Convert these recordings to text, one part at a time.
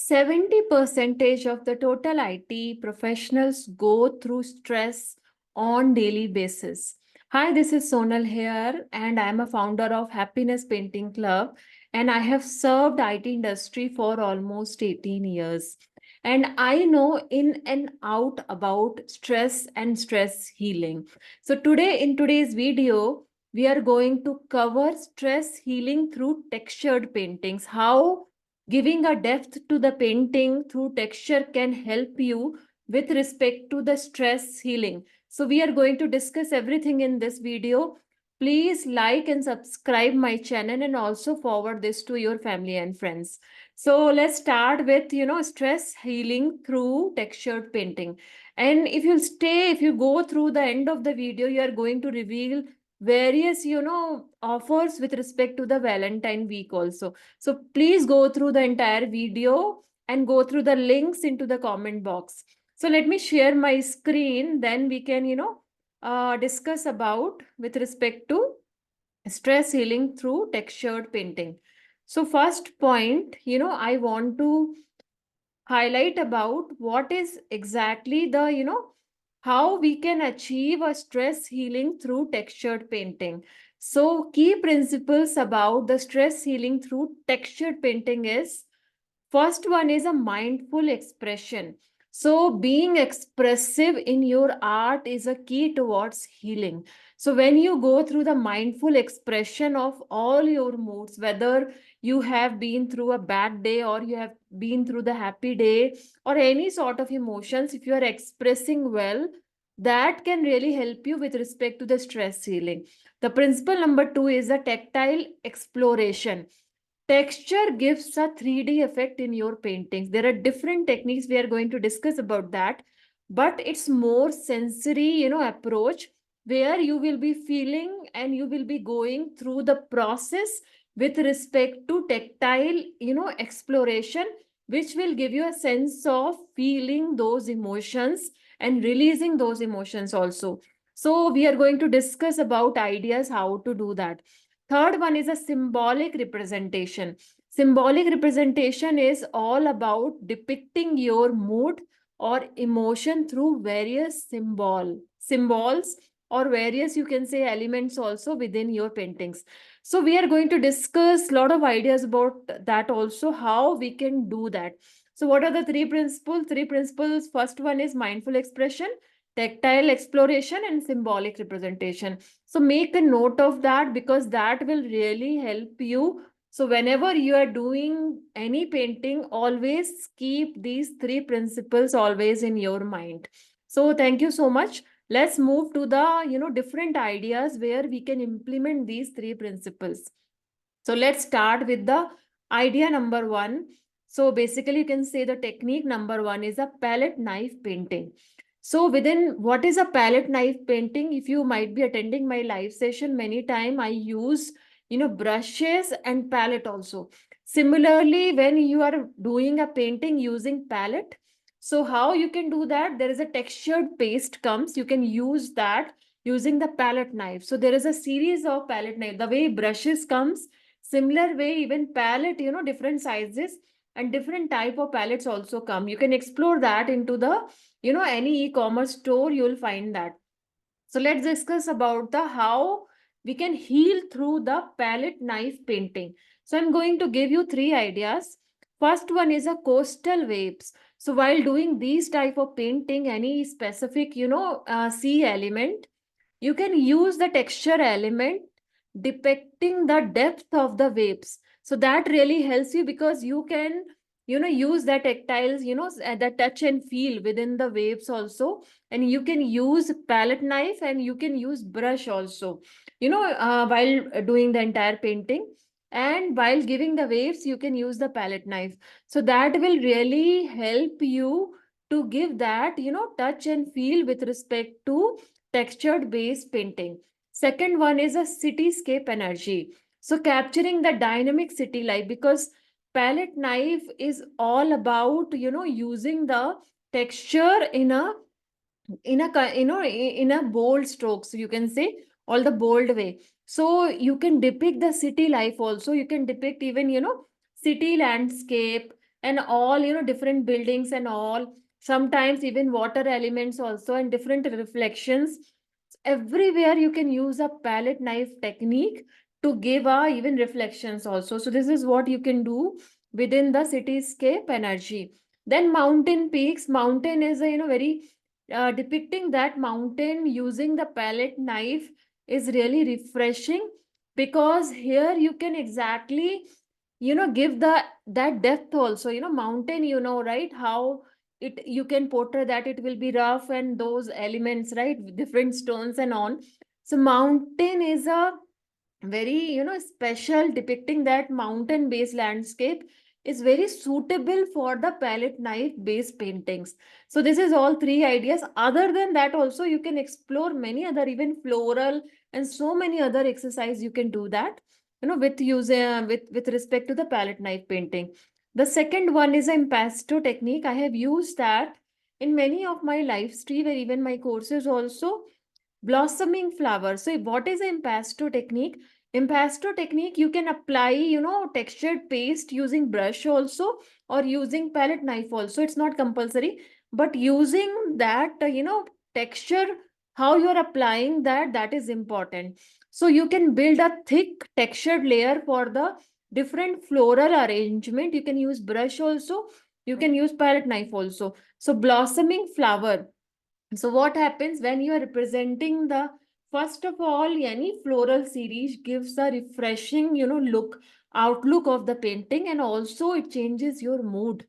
70% of the total IT professionals go through stress on daily basis. Hi, this is Sonal here, and I am a founder of Happiness Painting Club, and I have served IT industry for almost 18 years. And I know in and out about stress and stress healing. So today, in today's video, we are going to cover stress healing through textured paintings. How giving a depth to the painting through texture can help you with respect to the stress healing. So we are going to discuss everything in this video. Please like and subscribe my channel and also forward this to your family and friends. So let's start with, stress healing through textured painting. And if you go through the end of the video, you are going to reveal various, offers with respect to the Valentine week also. So please go through the entire video and go through the links into the comment box. So let me share my screen, then we can, discuss about with respect to stress healing through textured painting. So first point, I want to highlight about what is exactly the, how we can achieve a stress healing through textured painting. So key principles about the stress healing through textured painting is, first one is a mindful expression. So being expressive in your art is a key towards healing. So when you go through the mindful expression of all your moods, whether you have been through a bad day or you have been through the happy day or any sort of emotions, if you are expressing well, that can really help you with respect to the stress healing. The principle number two is a tactile exploration. Texture gives a 3D effect in your paintings. There are different techniques we are going to discuss about that, but it's more sensory, approach where you will be feeling and you will be going through the process with respect to tactile, exploration, which will give you a sense of feeling those emotions and releasing those emotions also. So we are going to discuss about ideas how to do that. Third one is a symbolic representation. Symbolic representation is all about depicting your mood or emotion through various symbols or various, you can say, elements also within your paintings. So we are going to discuss a lot of ideas about that also, how we can do that. So what are the three principles? Three principles. First one is mindful expression, tactile exploration, and symbolic representation. So make a note of that because that will really help you. So whenever you are doing any painting, always keep these three principles always in your mind. So thank you so much. Let's move to the, different ideas where we can implement these three principles. So let's start with the idea number one. So basically you can say the technique number one is a palette knife painting. So within what is a palette knife painting? If you might be attending my live session, many time I use, brushes and palette also. Similarly, when you are doing a painting using palette, so how you can do that? There is a textured paste comes. You can use that using the palette knife. So there is a series of palette knife. The way brushes comes, similar way even palette, different sizes and different type of palettes also come. You can explore that into the, any e-commerce store, you'll find that. So let's discuss about the how we can heal through the palette knife painting. So I'm going to give you three ideas. First one is a coastal waves. So while doing these type of painting, any specific, sea element, you can use the texture element depicting the depth of the waves. So that really helps you because you can, use the tactiles, the touch and feel within the waves also. And you can use palette knife and you can use brush also, while doing the entire painting. And while giving the waves, you can use the palette knife. So that will really help you to give that, touch and feel with respect to textured based painting. Second one is a cityscape energy. So capturing the dynamic city life, because palette knife is all about, using the texture in a bold strokes, you can say, all the bold way. So you can depict the city life also. You can depict even, city landscape and all, different buildings and all, sometimes even water elements also, and different reflections. Everywhere you can use a palette knife technique to give even reflections also. So this is what you can do within the cityscape energy. Then mountain peaks. Mountain is a, very depicting that mountain using the palette knife is really refreshing, because here you can exactly, give that depth also. Mountain, right, how it, you can portray that it will be rough and those elements, right, different stones and on. So mountain is a very, special, depicting that mountain based landscape is very suitable for the palette knife based paintings. So this is all three ideas. Other than that also, you can explore many other, even floral, and so many other exercise you can do that, with use with respect to the palette knife painting. The second one is an impasto technique. I have used that in many of my live stream and even my courses also. Blossoming flower. So what is impasto technique? Impasto technique, you can apply, textured paste using brush also, or using palette knife also. It's not compulsory, but using that, texture, how you're applying that, that is important. So you can build a thick textured layer for the different floral arrangement. You can use brush also, you can use palette knife also. So blossoming flower. So what happens when you are representing the, first of all, any floral series gives a refreshing, outlook of the painting, and also it changes your mood.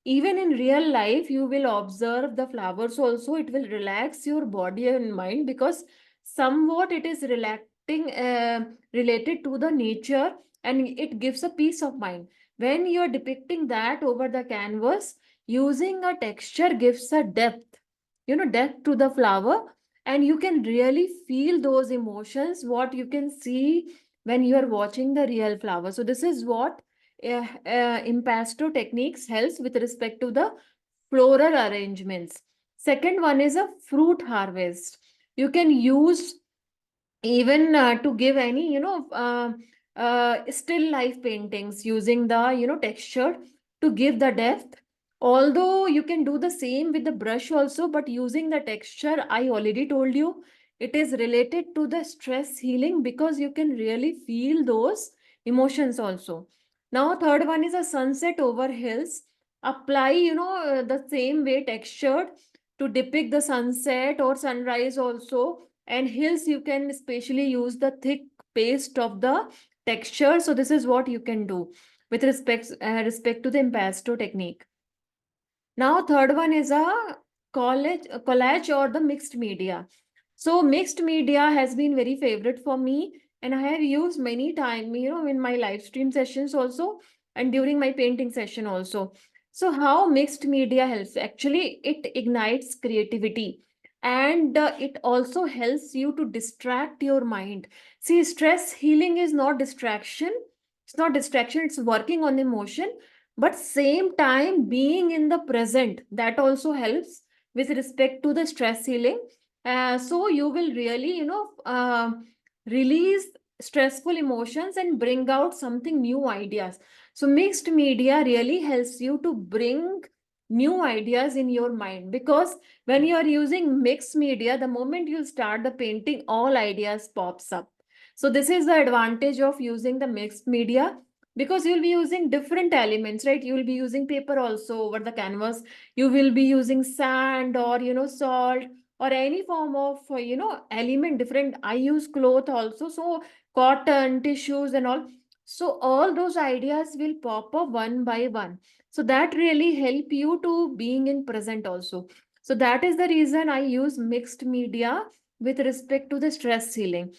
Even in real life, you will observe the flowers also. It will relax your body and mind, because somewhat it is relaxing, related to the nature, and it gives a peace of mind. When you are depicting that over the canvas, using a texture gives a depth, depth to the flower, and you can really feel those emotions, what you can see when you are watching the real flower. So this is what impasto techniques helps with respect to the floral arrangements. Second one is a fruit harvest. You can use even to give any, still life paintings using the, texture to give the depth. Although you can do the same with the brush also, but using the texture, I already told you, it is related to the stress healing, because you can really feel those emotions also. Now third one is a sunset over hills. Apply, the same way textured to depict the sunset or sunrise also. And hills, you can especially use the thick paste of the texture. So this is what you can do with respect to the impasto technique. Now third one is a collage or the mixed media. So mixed media has been very favorite for me, and I have used many time, in my live stream sessions also, and during my painting session also. So how mixed media helps? Actually, it ignites creativity, and it also helps you to distract your mind. See, stress healing is not distraction. It's not distraction, it's working on emotion, but same time being in the present, that also helps with respect to the stress healing. So you will really, release stressful emotions and bring out something new ideas. So mixed media really helps you to bring new ideas in your mind, because when you are using mixed media, the moment you start the painting, all ideas pops up. So this is the advantage of using the mixed media, because you'll be using different elements, right? You will be using paper also over the canvas. You will be using sand, or, salt, or any form of, element. Different, I use cloth also, so cotton, tissues and all. So all those ideas will pop up one by one. So that really help you to being in present also. So that is the reason I use mixed media with respect to the stress healing.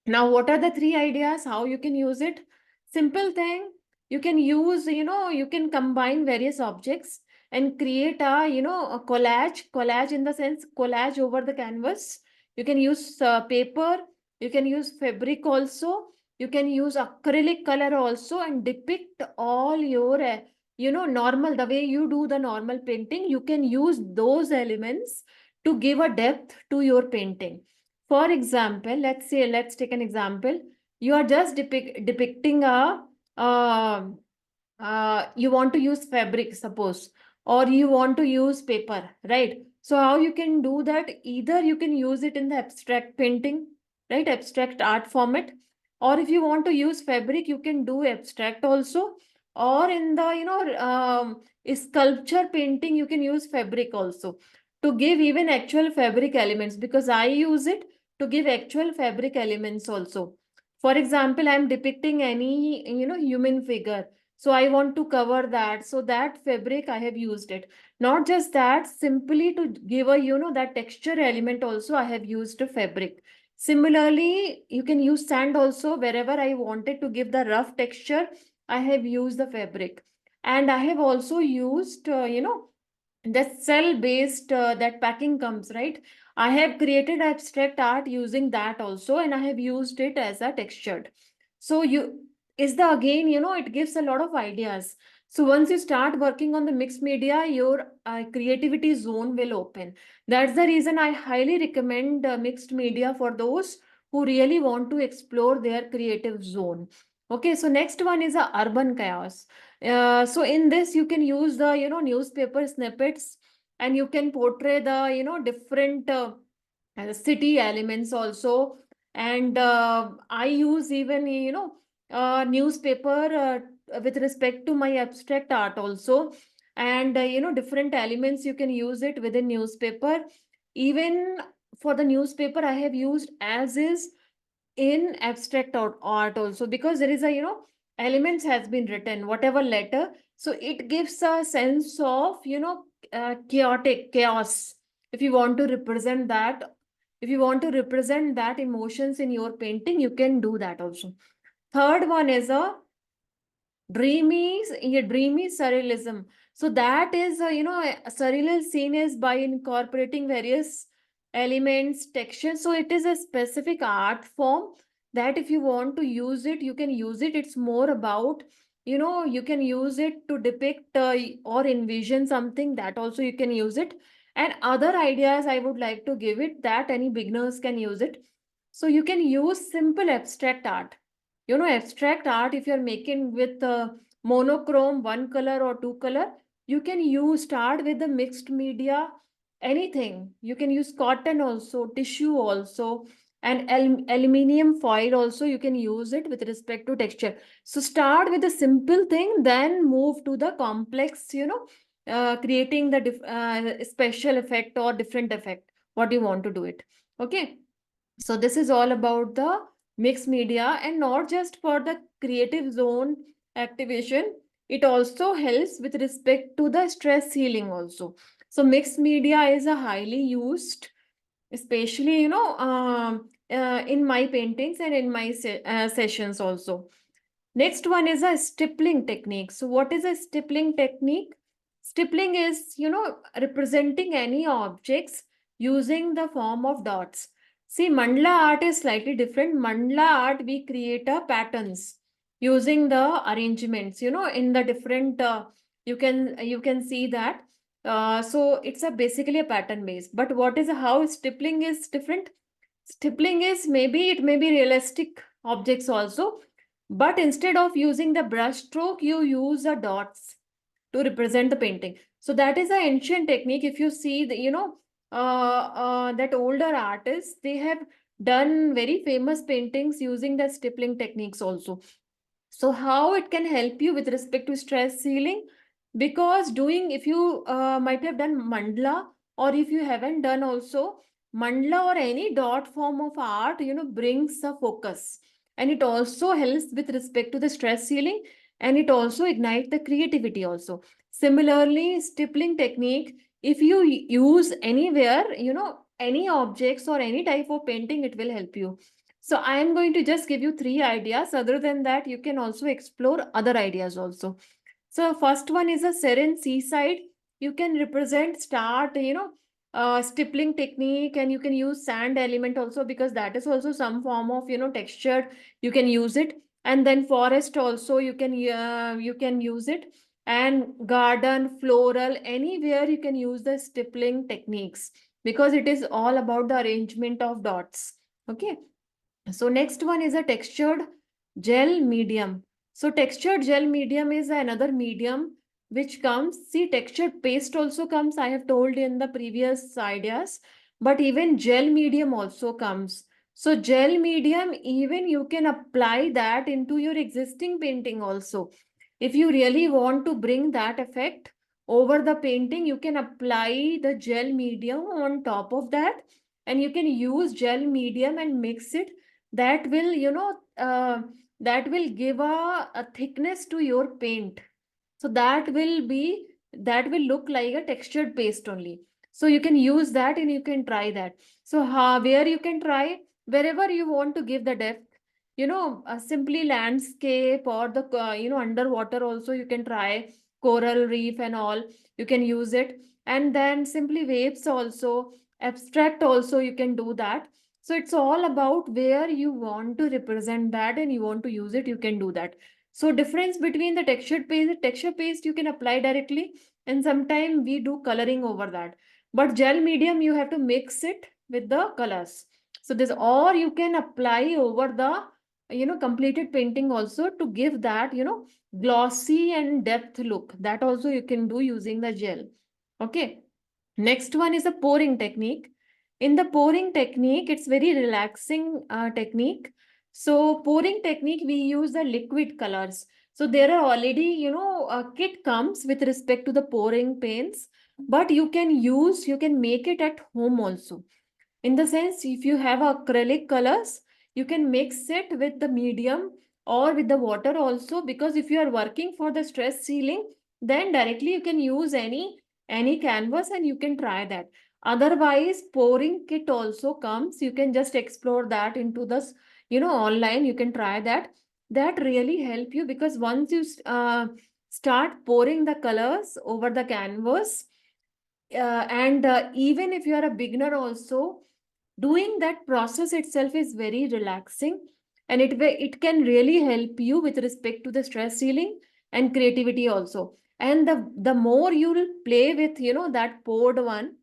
Now, what are the three ideas how you can use it? Simple thing. You can use, you can combine various objects and create a, a collage in the sense collage over the canvas. You can use paper, you can use fabric also, you can use acrylic color also, and depict all your, normal, the way you do the normal painting, you can use those elements to give a depth to your painting. For example, let's take an example. You are just depicting a, you want to use fabric, suppose, or you want to use paper, right? So how you can do that? Either you can use it in the abstract painting, right, abstract art format, or if you want to use fabric, you can do abstract also, or in the sculpture painting, you can use fabric also to give even actual fabric elements, because I use it to give actual fabric elements also. For example, I'm depicting any human figure, so I want to cover that, so that fabric I have used it. Not just that, simply to give a that texture element also I have used a fabric. Similarly, you can use sand also. Wherever I wanted to give the rough texture, I have used the fabric. And I have also used that cell based that packing comes, right? I have created abstract art using that also, and I have used it as a textured. So you is the again, it gives a lot of ideas. So once you start working on the mixed media, your creativity zone will open. That's the reason I highly recommend mixed media for those who really want to explore their creative zone. Okay, so next one is a urban chaos. So in this, you can use the newspaper snippets, and you can portray the different city elements also. And I use even newspaper with respect to my abstract art also. And different elements you can use it within newspaper. Even for the newspaper, I have used as is in abstract art also, because there is a elements has been written whatever letter, so it gives a sense of chaotic chaos. If you want to represent that, if you want to represent that emotions in your painting, you can do that also. Third one is a dreamy surrealism. So that is a surreal scene is by incorporating various elements, textures. So it is a specific art form that if you want to use it, you can use it. It's more about you can use it to depict or envision something, that also you can use it. And other ideas I would like to give it, that any beginners can use it. So you can use simple abstract art. Abstract art, if you're making with monochrome, one color or two color, you can use start with the mixed media, anything. You can use cotton also, tissue also, and aluminium foil also. You can use it with respect to texture. So start with a simple thing, then move to the complex, creating the special effect or different effect, what you want to do it. Okay. So this is all about the mixed media, and not just for the creative zone activation. It also helps with respect to the stress healing also. So mixed media is a highly used, especially in my paintings and in my sessions also. Next one is a stippling technique. So what is a stippling technique? Stippling is, representing any objects using the form of dots. See, mandala art is slightly different. Mandala art, we create a patterns using the arrangements, in the different, you can see that. So it's a basically a pattern base. But what is how stippling is different? Stippling is maybe it may be realistic objects also, but instead of using the brush stroke, you use the dots to represent the painting. So that is an ancient technique. If you see the, that older artists, they have done very famous paintings using the stippling techniques also. So how it can help you with respect to stress healing? Because doing, if you might have done mandala, or if you haven't done also, mandala or any dot form of art, brings a focus. And it also helps with respect to the stress healing, and it also ignites the creativity also. Similarly, stippling technique, if you use anywhere, any objects or any type of painting, it will help you. So I am going to just give you three ideas. Other than that, you can also explore other ideas also. So first one is a serene seaside. You can represent start, stippling technique, and you can use sand element also, because that is also some form of, textured. You can use it. And then forest also you can use it. And garden, floral, anywhere you can use the stippling techniques, because it is all about the arrangement of dots. Okay. So next one is a textured gel medium. So textured gel medium is another medium which comes. See, textured paste also comes, I have told in the previous ideas, but even gel medium also comes. So gel medium, even you can apply that into your existing painting also. If you really want to bring that effect over the painting, you can apply the gel medium on top of that, and you can use gel medium and mix it. That will, that will give a thickness to your paint. So that will look like a textured paste only. So you can use that and you can try that. So where you can try, wherever you want to give the depth, simply landscape or the underwater also you can try, coral reef and all, you can use it. And then simply waves also, abstract also you can do that. So it's all about where you want to represent that and you want to use it, you can do that. So difference between the texture paste you can apply directly, and sometime we do coloring over that. But gel medium you have to mix it with the colors. So this, or you can apply over the completed painting also to give that glossy and depth look. That also you can do using the gel. Okay. Next one is a pouring technique. In the pouring technique, it's very relaxing technique. So pouring technique, we use the liquid colors. So there are already, a kit comes with respect to the pouring paints, but you can make it at home also. In the sense, if you have acrylic colors, you can mix it with the medium or with the water also, because if you are working for the stress ceiling, then directly you can use any canvas and you can try that. Otherwise, pouring kit also comes. You can just explore that into this, online. You can try that. That really help you, because once you start pouring the colors over the canvas, and even if you are a beginner also, doing that process itself is very relaxing, and it can really help you with respect to the stress healing and creativity also. And the more you will play with that poured one,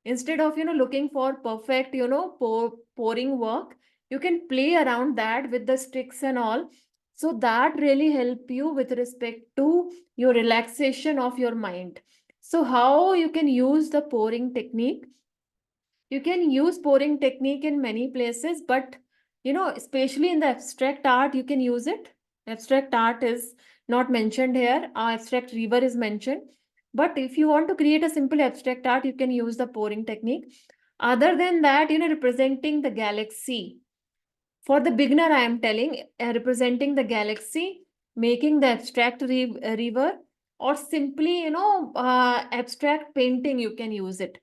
instead of looking for perfect pouring work, you can play around that with the sticks and all. So that really help you with respect to your relaxation of your mind. So how you can use the pouring technique? You can use pouring technique in many places, but especially in the abstract art you can use it. Abstract art is not mentioned here. Abstract river is mentioned, but if you want to create a simple abstract art, you can use the pouring technique. Other than that, representing the galaxy, for the beginner, I am telling, representing the galaxy, making the abstract river, or simply, abstract painting, you can use it.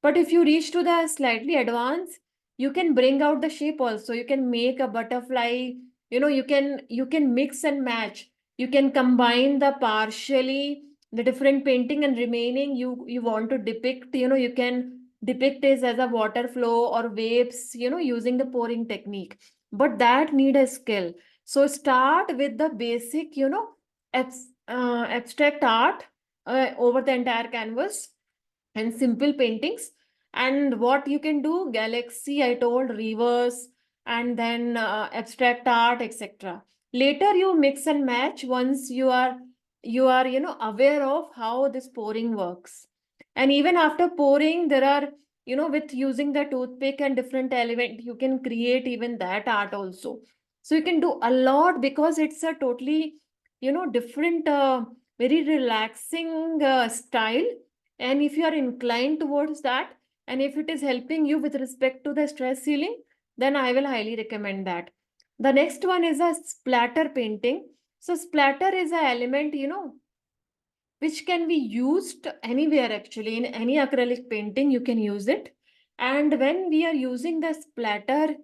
But if you reach to the slightly advanced, you can bring out the shape also. You can make a butterfly. You can mix and match. You can combine the partially the different painting, and remaining you want to depict. You can depict it as a water flow or waves. Using the pouring technique, but that need a skill. So start with the basic abstract art over the entire canvas and simple paintings. And what you can do, galaxy I told, rivers, and then abstract art, etc. Later you mix and match once you are aware of how this pouring works. And even after pouring, there are, with using the toothpick and different element, you can create even that art also. So you can do a lot, because it's a totally different very relaxing style. And if you are inclined towards that, and if it is helping you with respect to the stress healing, then I will highly recommend that. The next one is a splatter painting. So splatter is an element, which can be used anywhere. Actually, in any acrylic painting you can use it. And when we are using the splatter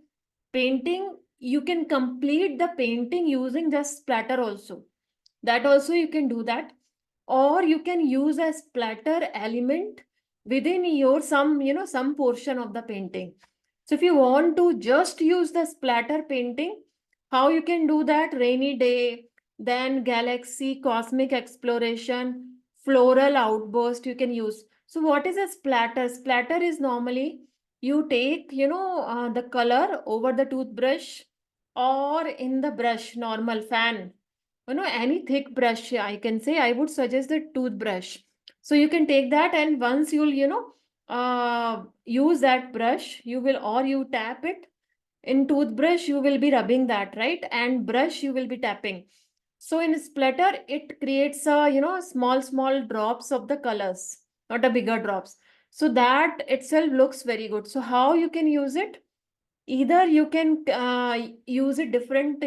painting, you can complete the painting using just splatter also. That also you can do that. Or you can use a splatter element within your some portion of the painting. So if you want to just use the splatter painting, how you can do that? Rainy day, then galaxy, cosmic exploration, floral outburst you can use. So what is a splatter? Splatter is normally you take the color over the toothbrush or in the brush, normal fan. any thick brush, I can say I would suggest the toothbrush. So you can take that, and once you'll, use that brush, you will, or you tap it. In toothbrush, you will be rubbing that, right? And brush, you will be tapping. So in splatter, it creates a, small drops of the colors, not a bigger drops. So that itself looks very good. So how you can use it? Either you can use a different,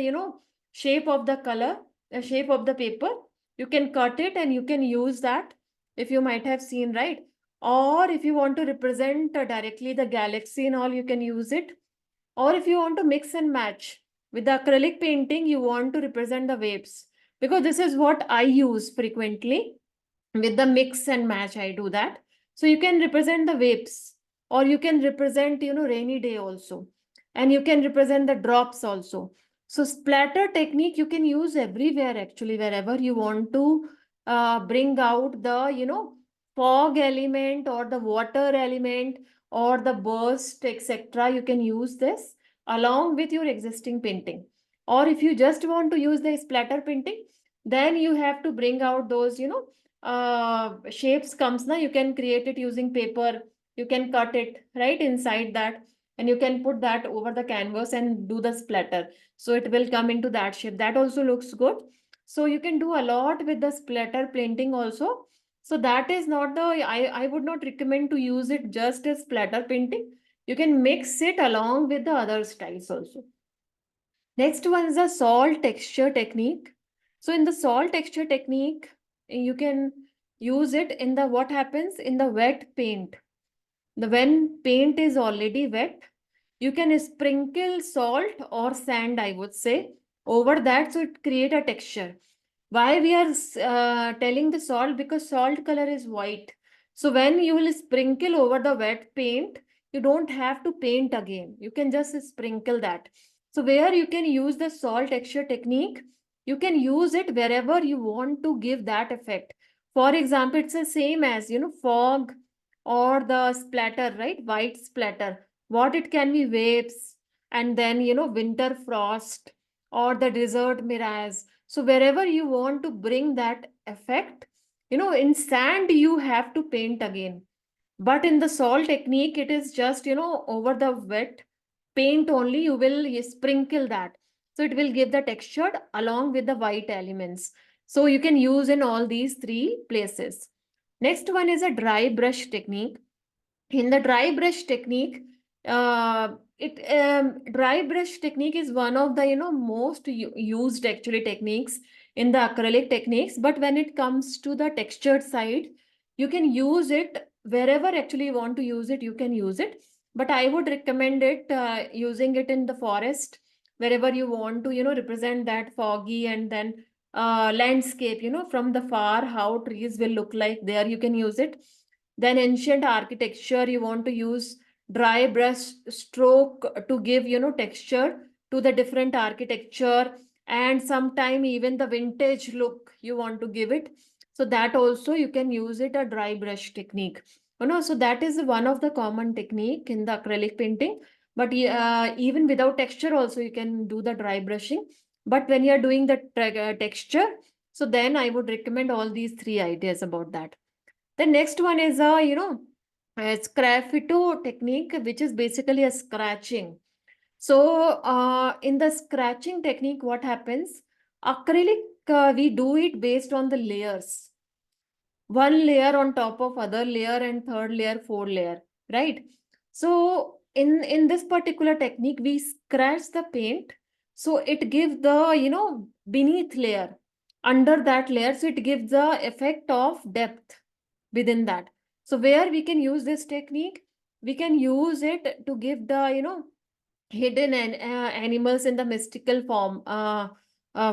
shape of the color, the shape of the paper. You can cut it and you can use that, if you might have seen, right? Or if you want to represent directly the galaxy and all, you can use it. Or if you want to mix and match with the acrylic painting, you want to represent the waves, because this is what I use frequently. With the mix and match, I do that. So you can represent the waves, or you can represent, rainy day also, and you can represent the drops also. So splatter technique you can use everywhere, actually, wherever you want to bring out the, fog element or the water element or the burst, etc. You can use this along with your existing painting. Or if you just want to use the splatter painting, then you have to bring out those, shapes comes now. You can create it using paper. You can cut it right inside that, and you can put that over the canvas and do the splatter, so it will come into that shape. That also looks good. So you can do a lot with the splatter painting also. So that is not the, I would not recommend to use it just as splatter painting. You can mix it along with the other styles also. Next one is the salt texture technique. So in the salt texture technique, you can use it in the, what happens in the wet paint. The when paint is already wet, you can sprinkle salt or sand, I would say, over that, so it create a texture. Why we are telling the salt? Because salt color is white. So when you will sprinkle over the wet paint, you don't have to paint again. You can just sprinkle that. So where you can use the salt texture technique, you can use it wherever you want to give that effect. For example, it's the same as, fog or the splatter, right? White splatter. What it can be, waves, and then, winter frost or the desert mirage. So wherever you want to bring that effect, in sand, you have to paint again. But in the salt technique, it is just, over the wet paint only, you will sprinkle that. So it will give the texture along with the white elements. So you can use in all these three places. Next one is a dry brush technique. In the dry brush technique, it dry brush technique is one of the, most used actually techniques in the acrylic techniques. But when it comes to the textured side, you can use it wherever actually you want to use it. You can use it, but I would recommend it using it in the forest, wherever you want to, represent that foggy and then landscape, from the far how trees will look like, there you can use it. Then ancient architecture, you want to use dry brush stroke to give, texture to the different architecture. And sometime even the vintage look you want to give it. So that also you can use it a dry brush technique. So that is one of the common technique in the acrylic painting. But even without texture also you can do the dry brushing. But when you are doing the texture, so then I would recommend all these three ideas about that. The next one is a sgraffito technique, which is basically a scratching. So in the scratching technique, what happens? Acrylic, we do it based on the layers. One layer on top of other layer, and third layer, fourth layer, right? So in this particular technique, we scratch the paint. So it gives the, beneath layer, under that layer. So it gives the effect of depth within that. So where we can use this technique, we can use it to give the, hidden and animals in the mystical form,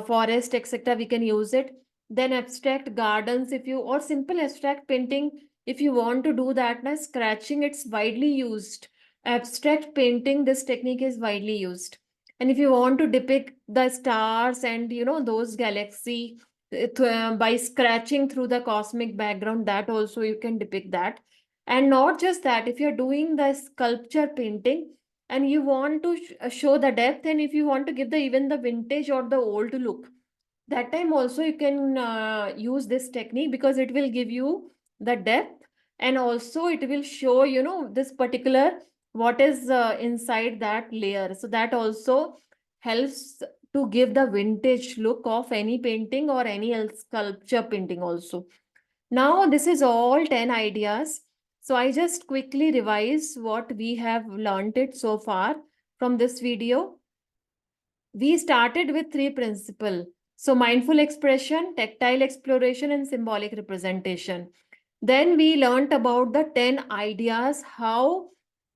forest, etc. We can use it. Then abstract gardens, if you, or simple abstract painting, if you want to do that, na scratching, it's widely used. Abstract painting, this technique is widely used. And if you want to depict the stars and, those galaxy, by scratching through the cosmic background, that also you can depict that. And not just that, if you're doing the sculpture painting and you want to show the depth, and if you want to give the even the vintage or the old look, that time also you can use this technique, because it will give you the depth, and also it will show, this particular what is inside that layer. So that also helps to give the vintage look of any painting or any else sculpture painting also. Now this is all 10 ideas. So I just quickly revise what we have learned it so far from this video. We started with three principles. So mindful expression, tactile exploration, and symbolic representation. Then we learned about the 10 ideas how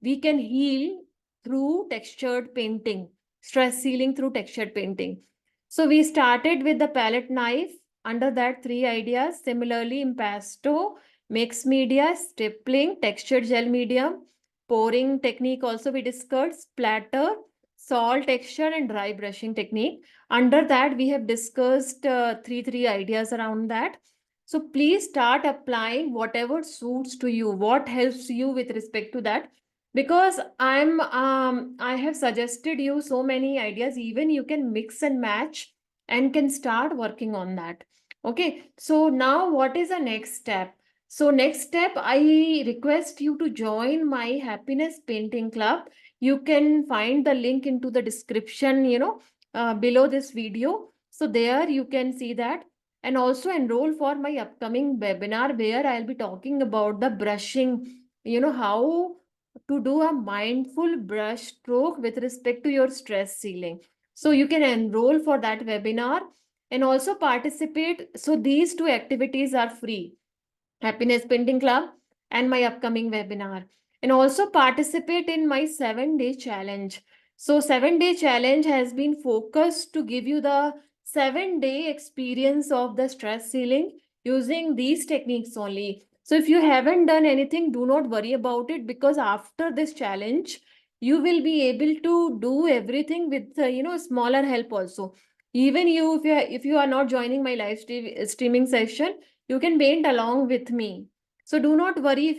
we can heal through textured painting, stress healing through textured painting. So we started with the palette knife. Under that, three ideas. Similarly, impasto, mixed media, stippling, textured gel medium, pouring technique also we discussed, splatter, salt texture, and dry brushing technique. Under that, we have discussed three ideas around that. So please start applying whatever suits to you, what helps you with respect to that. Because I have suggested you so many ideas, even you can mix and match and can start working on that. Okay, so now what is the next step? So next step, I request you to join my happiness painting club. You can find the link into the description, below this video. So there you can see that. And also enroll for my upcoming webinar where I'll be talking about the brushing, how to do a mindful brush stroke with respect to your stress ceiling. So you can enroll for that webinar and also participate. So these two activities are free: Happiness Painting Club and my upcoming webinar. And also participate in my 7-day challenge. So 7-day challenge has been focused to give you the 7-day experience of the stress healing using these techniques only. So if you haven't done anything, do not worry about it, because after this challenge, you will be able to do everything with smaller help also. Even if you are not joining my streaming session, you can paint along with me. So do not worry if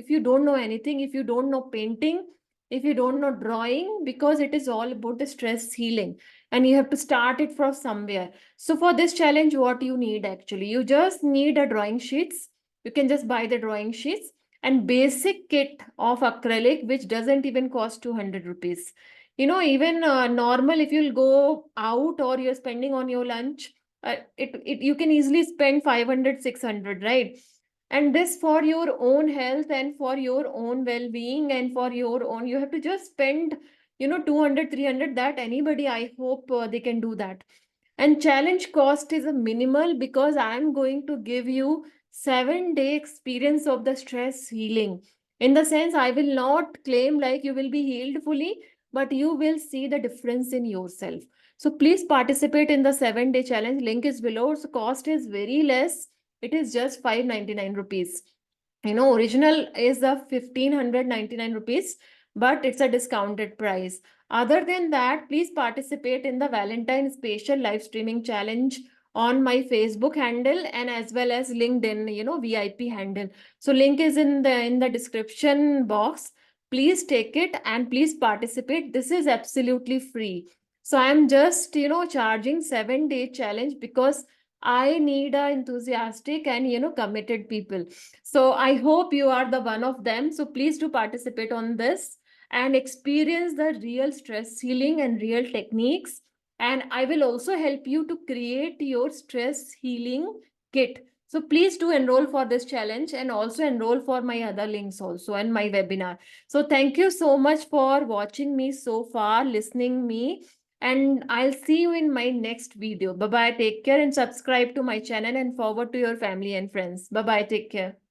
you don't know anything, if you don't know painting, if you don't know drawing, because it is all about the stress healing and you have to start it from somewhere. So for this challenge, what you need actually, you just need a drawing sheets. You can just buy the drawing sheets and basic kit of acrylic, which doesn't even cost 200 rupees. Even normal, if you'll go out or you're spending on your lunch, you can easily spend 500, 600, right? And this for your own health and for your own well-being and for your own, you have to just spend 200, 300. That anybody, I hope they can do that. And challenge cost is a minimal, because I am going to give you 7-day experience of the stress healing. In the sense, I will not claim like you will be healed fully, but you will see the difference in yourself. So please participate in the 7-day challenge. Link is below. So cost is very less. It is just 599 rupees. Original is the 1599 rupees, but it's a discounted price. Other than that, please participate in the Valentine special live streaming challenge on my Facebook handle and as well as LinkedIn, VIP handle. So link is in the description box. Please take it and please participate. This is absolutely free. So I'm just, charging 7-day challenge because I need a enthusiastic and committed people. So I hope you are the one of them. So please do participate on this and experience the real stress healing and real techniques. And I will also help you to create your stress healing kit. So please do enroll for this challenge and also enroll for my other links also and my webinar. So thank you so much for watching me so far, listening me, and I'll see you in my next video. Bye bye. Take care and subscribe to my channel and forward to your family and friends. Bye bye. Take care.